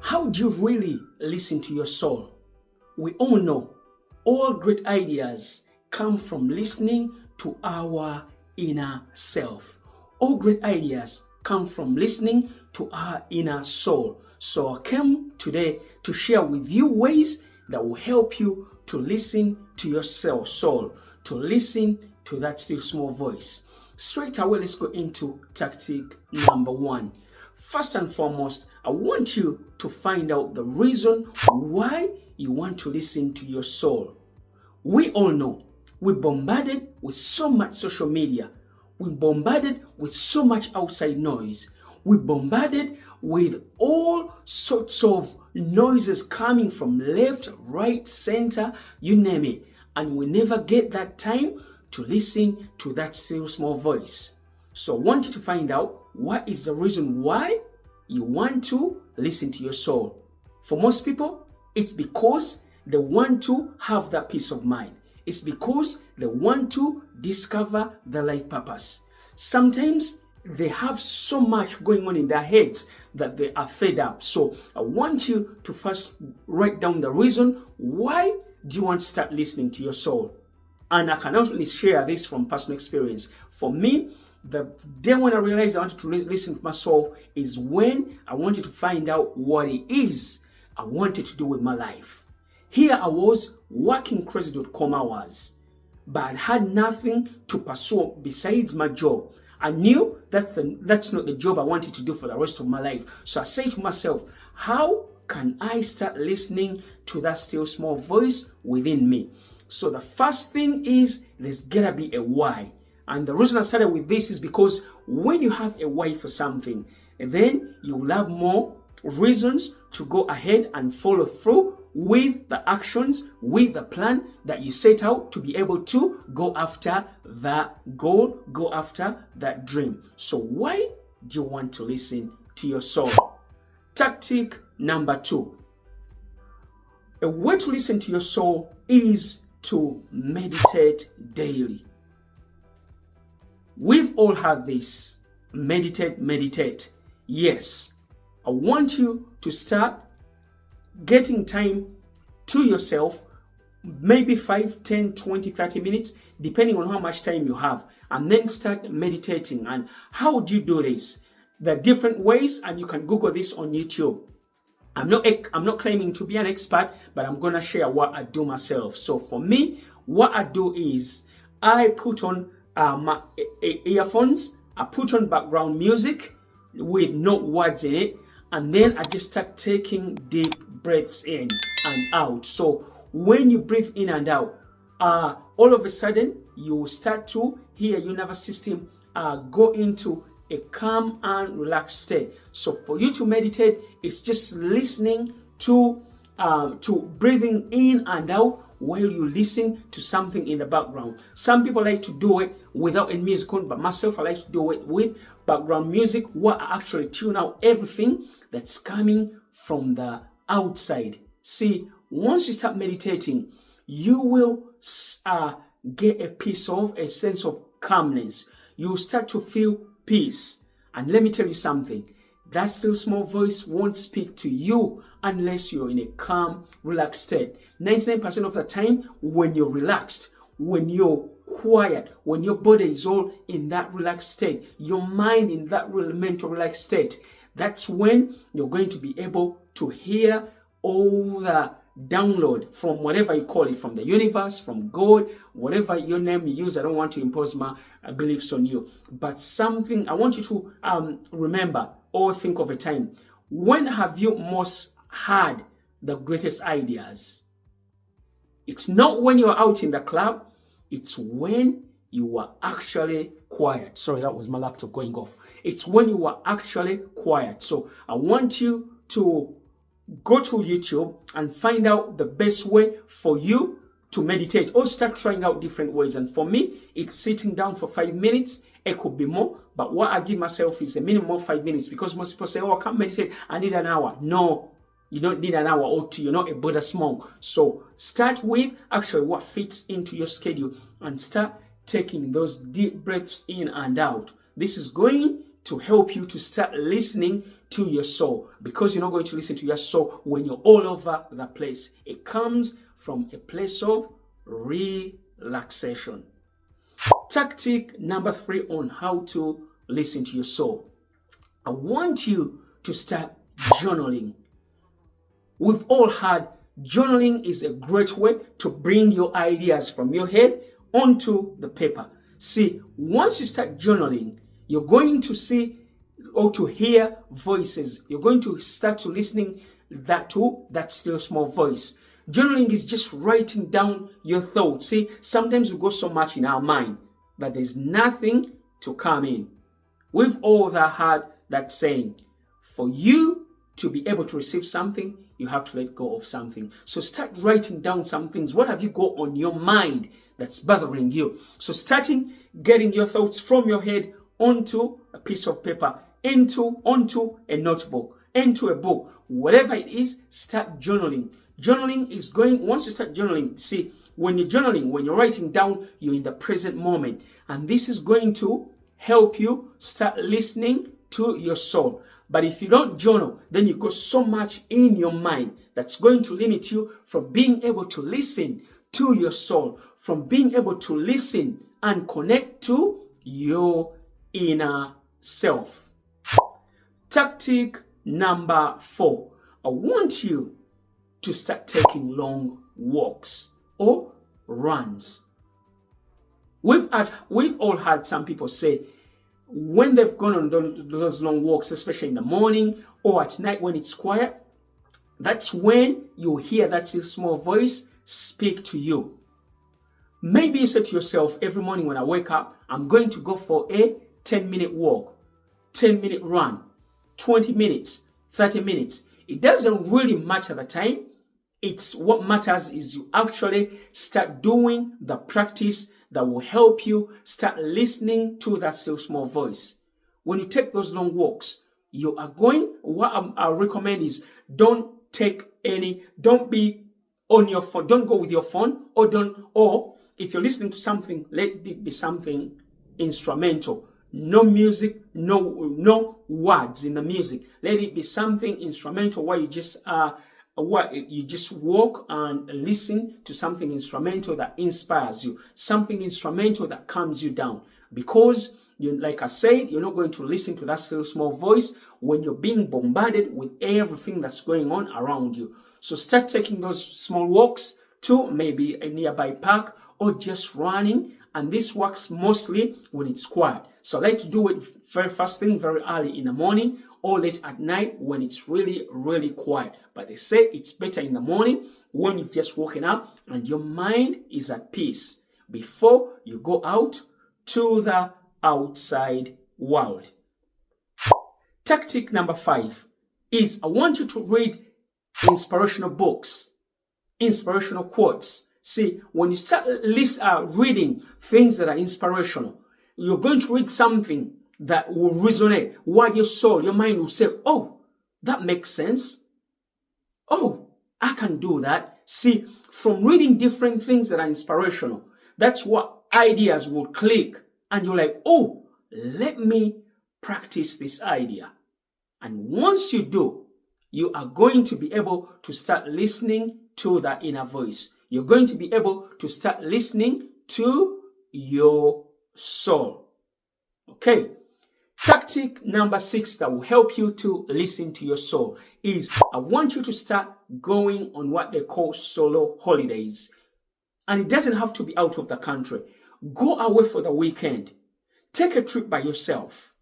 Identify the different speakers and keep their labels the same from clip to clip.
Speaker 1: How do you really listen to your soul? We all know all great ideas come from listening to our inner self. All great ideas come from listening to our inner soul. So I came today to share with you ways that will help you to listen to your soul, to listen to that still small voice. Straight away, let's go into tactic number 1. First and foremost, I want you to find out the reason why you want to listen to your soul. We all know we're bombarded with so much social media. We're bombarded with so much outside noise. We're bombarded with all sorts of noises coming from left, right, center, you name it. And we never get that time to listen to that still small voice. So I want you to find out what is the reason why you want to listen to your soul. For most people, it's because they want to have that peace of mind. It's because they want to discover their life purpose. Sometimes they have so much going on in their heads that they are fed up. So I want you to first write down the reason why do you want to start listening to your soul. And I can only share this from personal experience. For me, the day when I realized I wanted to listen to my soul is when I wanted to find out what it is I wanted to do with my life. Here I was working crazy.com hours, but I had nothing to pursue besides my job. I knew that's not the job I wanted to do for the rest of my life. So I said to myself, how can I start listening to that still small voice within me? So the first thing is there's gotta be a why. And the reason I started with this is because when you have a why for something, then you will have more reasons to go ahead and follow through with the actions, with the plan that you set out to be able to go after that goal, go after that dream. So why do you want to listen to your soul? Tactic number 2. A way to listen to your soul is to meditate daily. We've all had this. Meditate. Yes, I want you to start getting time to yourself, maybe 5, 10, 20, 30 minutes, depending on how much time you have, and then start meditating. And how do you do this? There are different ways, and you can Google this on YouTube. I'm not claiming to be an expert, but I'm going to share what I do myself. So for me, what I do is I put on my earphones, I put on background music with no words in it, and then I just start taking deep breaths in and out. So when you breathe in and out, all of a sudden you will start to hear your nervous system go into a calm and relaxed state. So for you to meditate, it's just listening to breathing in and out while you listen to something in the background. Some people like to do it without any music on, but myself, I like to do it with background music, where I actually tune out everything that's coming from the outside. See, once you start meditating, you will get a sense of calmness. You will start to feel peace. And let me tell you something, that still small voice won't speak to you unless you're in a calm, relaxed state. 99% of the time, when you're relaxed, when you're quiet, when your body is all in that relaxed state, your mind in that mental relaxed state, that's when you're going to be able to hear all the download from whatever you call it, from the universe, from God, whatever your name you use. I don't want to impose my beliefs on you, but something I want you to remember or think of a time. When have you most had the greatest ideas? It's not when you're out in the club, it's when you are actually quiet. Sorry, that was my laptop going off. It's when you are actually quiet. So I want you to go to YouTube and find out the best way for you to meditate, or start trying out different ways. And for me, it's sitting down for 5 minutes. It could be more, but what I give myself is a minimum of 5 minutes, because most people say, oh, I can't meditate, I need an hour. No, you don't need an hour or two. You're not a Buddhist monk. So start with actually what fits into your schedule and start taking those deep breaths in and out. This is going to help you to start listening to your soul, because you're not going to listen to your soul when you're all over the place. It comes from a place of relaxation. Tactic number 3 on how to listen to your soul. I want you to start journaling. We've all had journaling is a great way to bring your ideas from your head onto the paper. See, once you start journaling, you're going to see or to hear voices. You're going to start to listening to that still small voice. Journaling is just writing down your thoughts. See, sometimes we go so much in our mind that there's nothing to come in. We've all had that saying, for you to be able to receive something, you have to let go of something. So start writing down some things. What have you got on your mind that's bothering you? So starting getting your thoughts from your head onto a piece of paper, onto a notebook, into a book, whatever it is, start journaling. Journaling is once you start journaling, see, when you're journaling, when you're writing down, you're in the present moment. And this is going to help you start listening to your soul. But if you don't journal, then you got so much in your mind that's going to limit you from being able to listen to your soul, from being able to listen and connect to your inner self. Tactic number 4. I want you to start taking long walks or runs. We've all had some people say when they've gone on those long walks, especially in the morning or at night when it's quiet, that's when you hear that small voice speak to you. Maybe you say to yourself, every morning when I wake up, I'm going to go for a 10-minute walk, 10-minute run, 20 minutes, 30 minutes. It doesn't really matter the time. It's what matters is you actually start doing the practice that will help you start listening to that still small voice. When you take those long walks, you are going, what I recommend is don't be on your phone, don't go with your phone, or if you're listening to something, let it be something instrumental. No music, no words in the music. Let it be something instrumental where you just walk and listen to something instrumental that inspires you, something instrumental that calms you down. Because like I said, you're not going to listen to that still small voice when you're being bombarded with everything that's going on around you. So start taking those small walks to maybe a nearby park or just running. And this works mostly when it's quiet. So let's do it very first thing, very early in the morning or late at night when it's really, really quiet. But they say it's better in the morning when you've just woken up and your mind is at peace before you go out to the outside world. Tactic number 5 is I want you to read inspirational books, inspirational quotes. See, when you start reading things that are inspirational, you're going to read something that will resonate, where your soul, your mind will say, oh, that makes sense. Oh, I can do that. See, from reading different things that are inspirational, that's what ideas will click. And you're like, oh, let me practice this idea. And once you do, you are going to be able to start listening to that inner voice. You're going to be able to start listening to your soul. Okay. Tactic number 6 that will help you to listen to your soul is I want you to start going on what they call solo holidays. And it doesn't have to be out of the country. Go away for the weekend. Take a trip by yourself.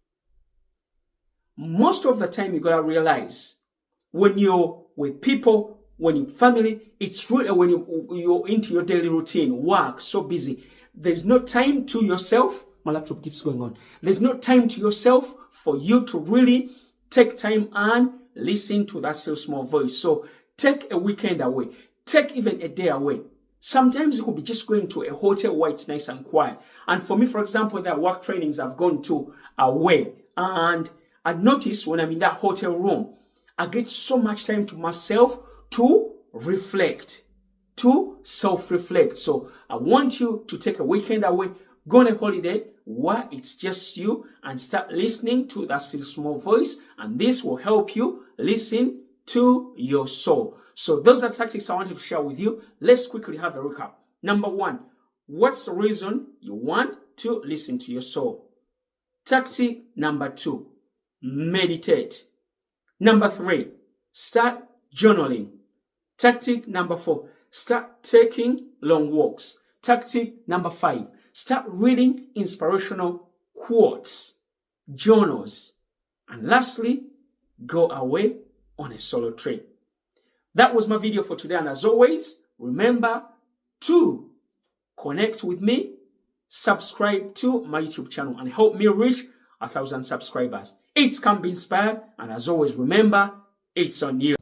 Speaker 1: Most of the time you gotta realize when you're with people, when you're family, it's really when you're into your daily routine, work, so busy. There's no time to yourself. My laptop keeps going on. There's no time to yourself for you to really take time and listen to that still small voice. So take a weekend away. Take even a day away. Sometimes it could be just going to a hotel where it's nice and quiet. And for me, for example, there are work trainings I've gone to away. And I notice when I'm in that hotel room, I get so much time to myself to reflect, to self-reflect. So I want you to take a weekend away, go on a holiday where it's just you and start listening to that still small voice, and this will help you listen to your soul. So those are tactics I wanted to share with you. Let's quickly have a recap. Number one, what's the reason you want to listen to your soul? Tactic number two, meditate. Number three, start journaling. Tactic number four, start taking long walks. Tactic number five, start reading inspirational quotes, journals. And lastly, go away on a solo trip. That was my video for today. And as always, remember to connect with me, subscribe to my YouTube channel, and help me reach 1,000 subscribers. It can be inspired. And as always, remember, it's on you.